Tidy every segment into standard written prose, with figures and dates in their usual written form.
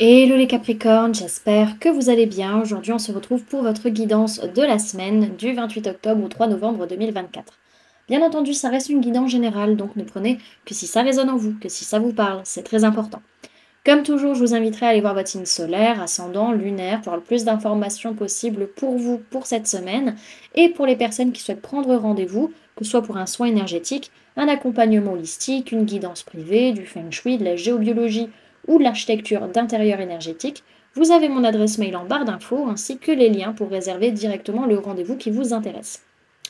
Hello les Capricornes, j'espère que vous allez bien. Aujourd'hui, on se retrouve pour votre guidance de la semaine du 28 octobre au 3 novembre 2024. Bien entendu, ça reste une guidance générale, donc ne prenez que si ça résonne en vous, que si ça vous parle, c'est très important. Comme toujours, je vous inviterai à aller voir votre signe solaire, ascendant, lunaire, pour avoir le plus d'informations possibles pour vous pour cette semaine et pour les personnes qui souhaitent prendre rendez-vous, que ce soit pour un soin énergétique, un accompagnement holistique, une guidance privée, du feng shui, de la géobiologie ou de l'architecture d'intérieur énergétique. Vous avez mon adresse mail en barre d'infos ainsi que les liens pour réserver directement le rendez-vous qui vous intéresse.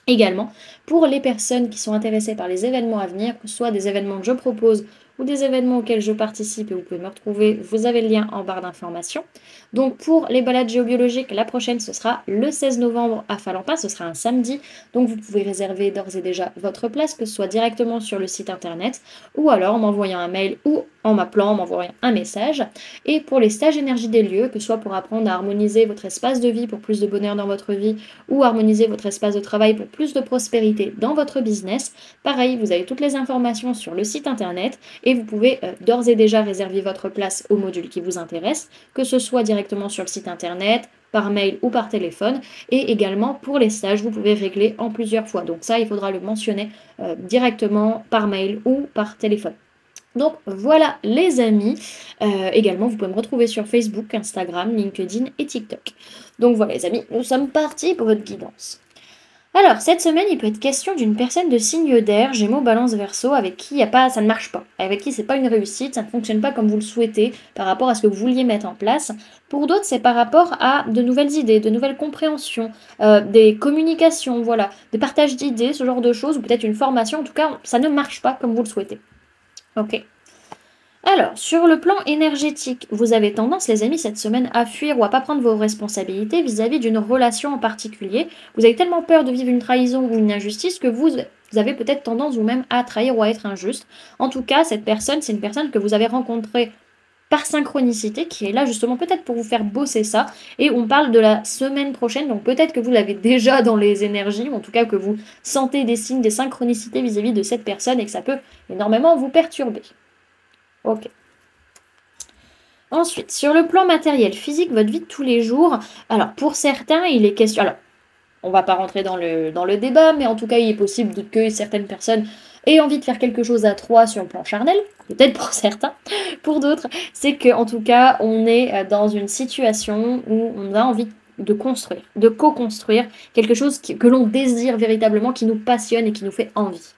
Également, pour les personnes qui sont intéressées par les événements à venir, que ce soit des événements que je propose ou des événements auxquels je participe et vous pouvez me retrouver, vous avez le lien en barre d'informations. Donc pour les balades géobiologiques, la prochaine ce sera le 16 novembre à Falampa, ce sera un samedi, donc vous pouvez réserver d'ores et déjà votre place, que ce soit directement sur le site internet ou alors en m'envoyant un mail ou en m'appelant, en m'envoyant un message. Et pour les stages énergie des lieux, que ce soit pour apprendre à harmoniser votre espace de vie pour plus de bonheur dans votre vie ou harmoniser votre espace de travail pour plus de prospérité dans votre business, pareil, vous avez toutes les informations sur le site internet et vous pouvez d'ores et déjà réserver votre place au module qui vous intéresse, que ce soit directement sur le site internet, par mail ou par téléphone. Et également pour les stages, vous pouvez régler en plusieurs fois. Donc ça, il faudra le mentionner directement par mail ou par téléphone. Donc voilà les amis. Également, vous pouvez me retrouver sur Facebook, Instagram, LinkedIn et TikTok. Donc voilà les amis, nous sommes partis pour votre guidance. Alors, cette semaine, il peut être question d'une personne de signe d'air, Gémeaux, Balance, Verseau, avec qui y a pas, ça ne marche pas, avec qui c'est pas une réussite, ça ne fonctionne pas comme vous le souhaitez, par rapport à ce que vous vouliez mettre en place. Pour d'autres, c'est par rapport à de nouvelles idées, de nouvelles compréhensions, des communications, voilà, des partages d'idées, ce genre de choses, ou peut-être une formation, en tout cas, ça ne marche pas comme vous le souhaitez. Ok. Alors, sur le plan énergétique, vous avez tendance, les amis, cette semaine à fuir ou à pas prendre vos responsabilités vis-à-vis d'une relation en particulier. Vous avez tellement peur de vivre une trahison ou une injustice que vous avez peut-être tendance vous-même à trahir ou à être injuste. En tout cas, cette personne, c'est une personne que vous avez rencontrée par synchronicité, qui est là justement peut-être pour vous faire bosser ça. Et on parle de la semaine prochaine, donc peut-être que vous l'avez déjà dans les énergies, ou en tout cas que vous sentez des signes, des synchronicités vis-à-vis de cette personne et que ça peut énormément vous perturber. Ok. Ensuite, sur le plan matériel, physique, votre vie de tous les jours, alors pour certains, il est question... Alors, on va pas rentrer dans le débat, mais en tout cas, il est possible que certaines personnes aient envie de faire quelque chose à trois sur le plan charnel, peut-être pour certains. Pour d'autres, c'est qu'en tout cas, on est dans une situation où on a envie de construire, de co-construire quelque chose que l'on désire véritablement, qui nous passionne et qui nous fait envie.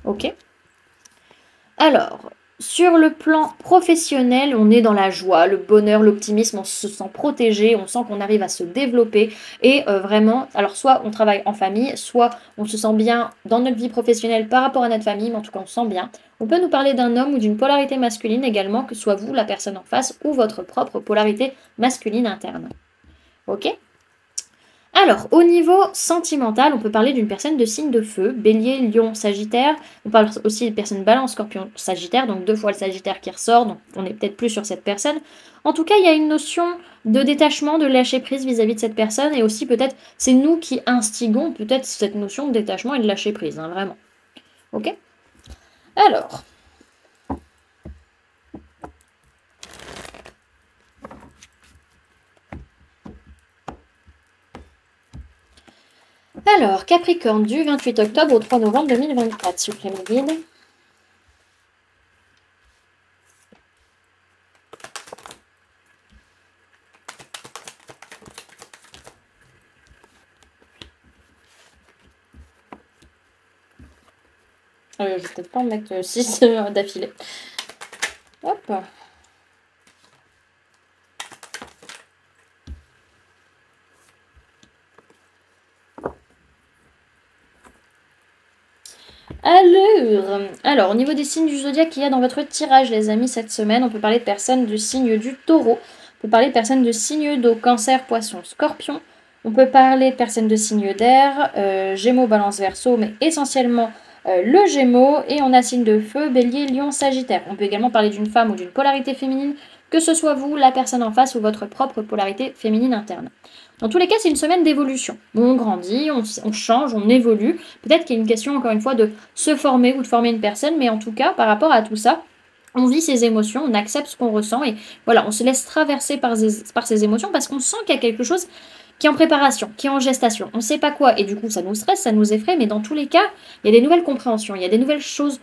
Ok? Alors, sur le plan professionnel, on est dans la joie, le bonheur, l'optimisme, on se sent protégé, on sent qu'on arrive à se développer et vraiment, alors soit on travaille en famille, soit on se sent bien dans notre vie professionnelle par rapport à notre famille, mais en tout cas on se sent bien. On peut nous parler d'un homme ou d'une polarité masculine également, que ce soit vous, la personne en face, ou votre propre polarité masculine interne. Ok? Alors, au niveau sentimental, on peut parler d'une personne de signe de feu, bélier, lion, sagittaire. On parle aussi de personne balance, scorpion, sagittaire, donc deux fois le sagittaire qui ressort, donc on est peut-être plus sur cette personne. En tout cas, il y a une notion de détachement, de lâcher prise vis-à-vis de cette personne, et aussi peut-être c'est nous qui instigons peut-être cette notion de détachement et de lâcher prise, hein, vraiment. Ok? Alors, Capricorne, du 28 octobre au 3 novembre 2024, supplément guide. Je vais peut-être pas en mettre 6 d'affilée. Hop. Alors, au niveau des signes du zodiaque qu'il y a dans votre tirage, les amis, cette semaine, on peut parler de personnes du signe du taureau. On peut parler de personnes de signe d'eau, cancer, poisson, scorpion. On peut parler de personnes de signe d'air, gémeaux, balance, verseau, mais essentiellement le gémeaux. Et on a signe de feu, bélier, lion, sagittaire. On peut également parler d'une femme ou d'une polarité féminine, que ce soit vous, la personne en face ou votre propre polarité féminine interne. Dans tous les cas, c'est une semaine d'évolution. On grandit, on change, on évolue. Peut-être qu'il y a une question, encore une fois, de se former ou de former une personne, mais en tout cas, par rapport à tout ça, On vit ses émotions, on accepte ce qu'on ressent et voilà, on se laisse traverser par ses émotions parce qu'on sent qu'il y a quelque chose qui est en préparation, qui est en gestation. On ne sait pas quoi et du coup ça nous stresse, ça nous effraie, mais dans tous les cas, il y a des nouvelles compréhensions, il y a des nouvelles choses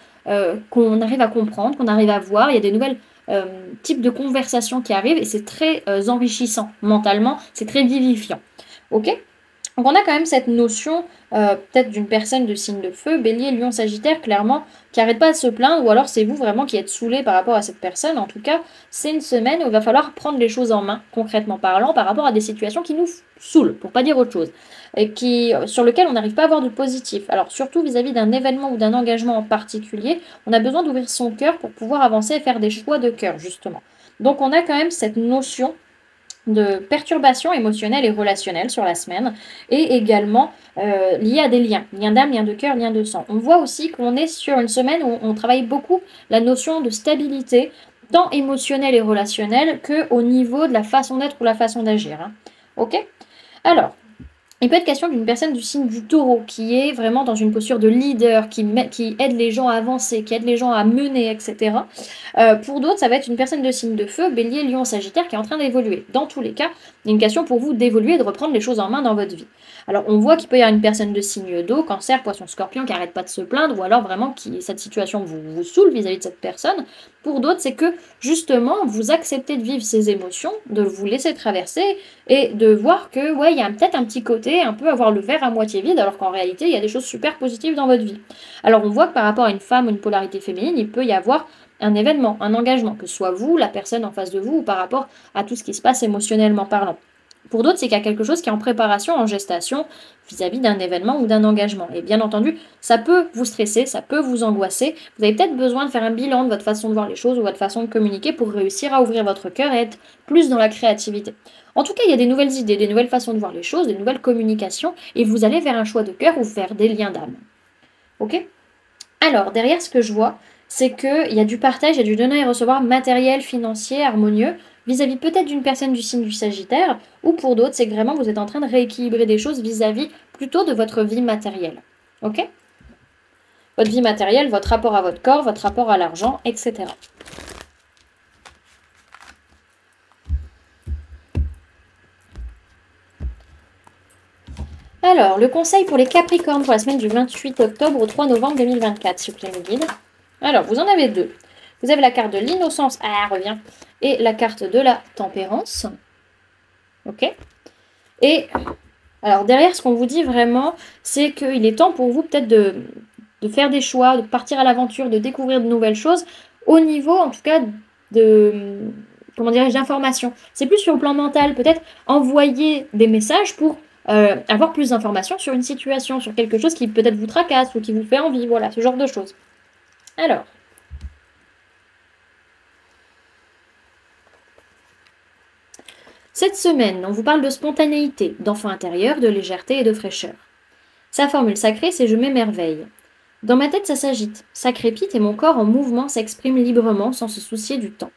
qu'on arrive à comprendre, qu'on arrive à voir, il y a des nouvelles types de conversations qui arrivent et c'est très enrichissant mentalement, c'est très vivifiant. Ok? Donc on a quand même cette notion peut-être d'une personne de signe de feu, bélier, lion, sagittaire, clairement, qui n'arrête pas de se plaindre, ou alors c'est vous vraiment qui êtes saoulé par rapport à cette personne. En tout cas, c'est une semaine où il va falloir prendre les choses en main, concrètement parlant, par rapport à des situations qui nous saoulent, pour pas dire autre chose, et sur lesquelles on n'arrive pas à avoir de positif. Alors surtout vis-à-vis d'un événement ou d'un engagement en particulier, on a besoin d'ouvrir son cœur pour pouvoir avancer et faire des choix de cœur, justement. Donc on a quand même cette notion de perturbations émotionnelles et relationnelles sur la semaine et également liées à des liens d'âme, liens de cœur, liens de sang. On voit aussi qu'on est sur une semaine où on travaille beaucoup la notion de stabilité, tant émotionnelle et relationnelle qu'au niveau de la façon d'être ou la façon d'agir. Hein. Ok? Alors, il peut être question d'une personne du signe du taureau qui est vraiment dans une posture de leader, qui aide les gens à avancer, qui aide les gens à mener, etc. Pour d'autres, ça va être une personne de signe de feu, bélier, lion, sagittaire, qui est en train d'évoluer. Dans tous les cas, il y a une question pour vous d'évoluer et de reprendre les choses en main dans votre vie. Alors, on voit qu'il peut y avoir une personne de signe d'eau, cancer, poisson, scorpion, qui n'arrête pas de se plaindre, ou alors vraiment cette situation vous saoule vis-à-vis de cette personne. Pour d'autres, c'est que justement, vous acceptez de vivre ces émotions, de vous laisser traverser et de voir que, ouais, il y a peut-être un petit côté, un peu avoir le verre à moitié vide, alors qu'en réalité, il y a des choses super positives dans votre vie. Alors, on voit que par rapport à une femme ou une polarité féminine, il peut y avoir un événement, un engagement, que ce soit vous, la personne en face de vous, ou par rapport à tout ce qui se passe émotionnellement parlant. Pour d'autres, c'est qu'il y a quelque chose qui est en préparation, en gestation, vis-à-vis d'un événement ou d'un engagement. Et bien entendu, ça peut vous stresser, ça peut vous angoisser. Vous avez peut-être besoin de faire un bilan de votre façon de voir les choses ou votre façon de communiquer pour réussir à ouvrir votre cœur et être plus dans la créativité. En tout cas, il y a des nouvelles idées, des nouvelles façons de voir les choses, des nouvelles communications, et vous allez vers un choix de cœur ou vers des liens d'âme. Ok? Alors, derrière ce que je vois, c'est qu'il y a du partage, il y a du donner et recevoir matériel, financier, harmonieux, vis-à-vis peut-être d'une personne du signe du Sagittaire, ou pour d'autres, c'est que vraiment vous êtes en train de rééquilibrer des choses vis-à-vis plutôt de votre vie matérielle. Ok? Votre vie matérielle, votre rapport à votre corps, votre rapport à l'argent, etc. Alors, le conseil pour les Capricornes pour la semaine du 28 octobre au 3 novembre 2024, s'il vous plaît, mes guides. Alors, vous en avez deux. Vous avez la carte de l'innocence, revient, et la carte de la tempérance. Ok? Et alors, derrière, ce qu'on vous dit vraiment, c'est qu'il est temps pour vous peut-être de faire des choix, de partir à l'aventure, de découvrir de nouvelles choses, au niveau, en tout cas, comment dirais-je, d'information. C'est plus sur le plan mental, peut-être envoyer des messages pour avoir plus d'informations sur une situation, sur quelque chose qui peut-être vous tracasse ou qui vous fait envie, voilà, ce genre de choses. Alors, cette semaine, on vous parle de spontanéité, d'enfant intérieur, de légèreté et de fraîcheur. Sa formule sacrée, c'est je m'émerveille. Dans ma tête, ça s'agite, ça crépite et mon corps en mouvement s'exprime librement sans se soucier du temps.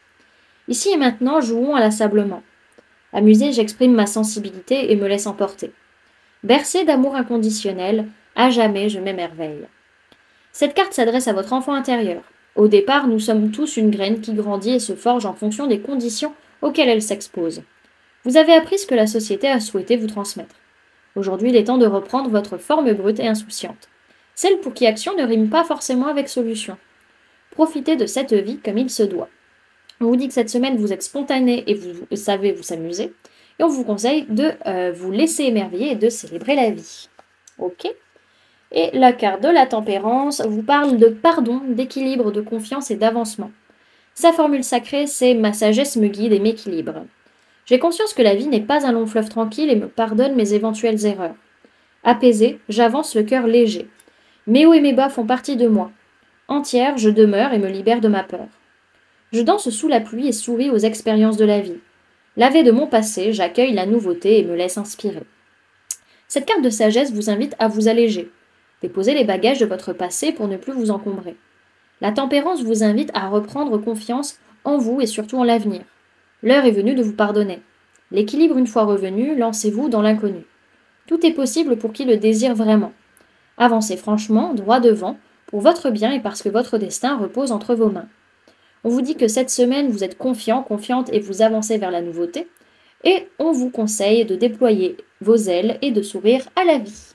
Ici et maintenant, jouons inlassablement. Amusée, j'exprime ma sensibilité et me laisse emporter. Bercée d'amour inconditionnel, à jamais je m'émerveille. Cette carte s'adresse à votre enfant intérieur. Au départ, nous sommes tous une graine qui grandit et se forge en fonction des conditions auxquelles elle s'expose. Vous avez appris ce que la société a souhaité vous transmettre. Aujourd'hui, il est temps de reprendre votre forme brute et insouciante. Celle pour qui action ne rime pas forcément avec solution. Profitez de cette vie comme il se doit. On vous dit que cette semaine, vous êtes spontané et vous savez vous amuser. Et on vous conseille de vous laisser émerveiller et de célébrer la vie. Ok? Et la carte de la tempérance vous parle de pardon, d'équilibre, de confiance et d'avancement. Sa formule sacrée, c'est ma sagesse me guide et m'équilibre. J'ai conscience que la vie n'est pas un long fleuve tranquille et me pardonne mes éventuelles erreurs. Apaisée, j'avance le cœur léger. Mes hauts et mes bas font partie de moi. Entière, je demeure et me libère de ma peur. Je danse sous la pluie et souris aux expériences de la vie. Lavé de mon passé, j'accueille la nouveauté et me laisse inspirer. Cette carte de sagesse vous invite à vous alléger. Déposez les bagages de votre passé pour ne plus vous encombrer. La tempérance vous invite à reprendre confiance en vous et surtout en l'avenir. L'heure est venue de vous pardonner. L'équilibre une fois revenu, lancez-vous dans l'inconnu. Tout est possible pour qui le désire vraiment. Avancez franchement, droit devant, pour votre bien et parce que votre destin repose entre vos mains. On vous dit que cette semaine, vous êtes confiant, confiante et vous avancez vers la nouveauté. Et on vous conseille de déployer vos ailes et de sourire à la vie.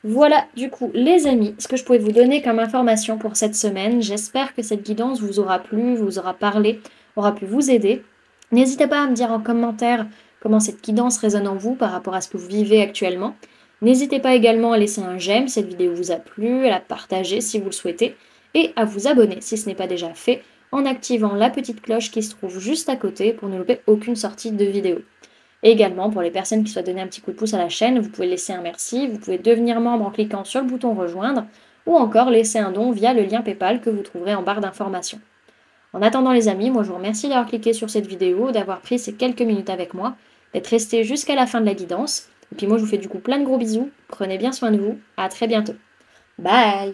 Voilà, du coup, les amis, ce que je pouvais vous donner comme information pour cette semaine. J'espère que cette guidance vous aura plu, vous aura parlé, aura pu vous aider. N'hésitez pas à me dire en commentaire comment cette guidance résonne en vous par rapport à ce que vous vivez actuellement. N'hésitez pas également à laisser un j'aime si cette vidéo vous a plu, à la partager si vous le souhaitez, et à vous abonner si ce n'est pas déjà fait, en activant la petite cloche qui se trouve juste à côté pour ne louper aucune sortie de vidéo. Et également, pour les personnes qui souhaitent donner un petit coup de pouce à la chaîne, vous pouvez laisser un merci, vous pouvez devenir membre en cliquant sur le bouton rejoindre, ou encore laisser un don via le lien PayPal que vous trouverez en barre d'informations. En attendant les amis, moi je vous remercie d'avoir cliqué sur cette vidéo, d'avoir pris ces quelques minutes avec moi, d'être resté jusqu'à la fin de la guidance. Et puis moi je vous fais du coup plein de gros bisous, prenez bien soin de vous, à très bientôt. Bye!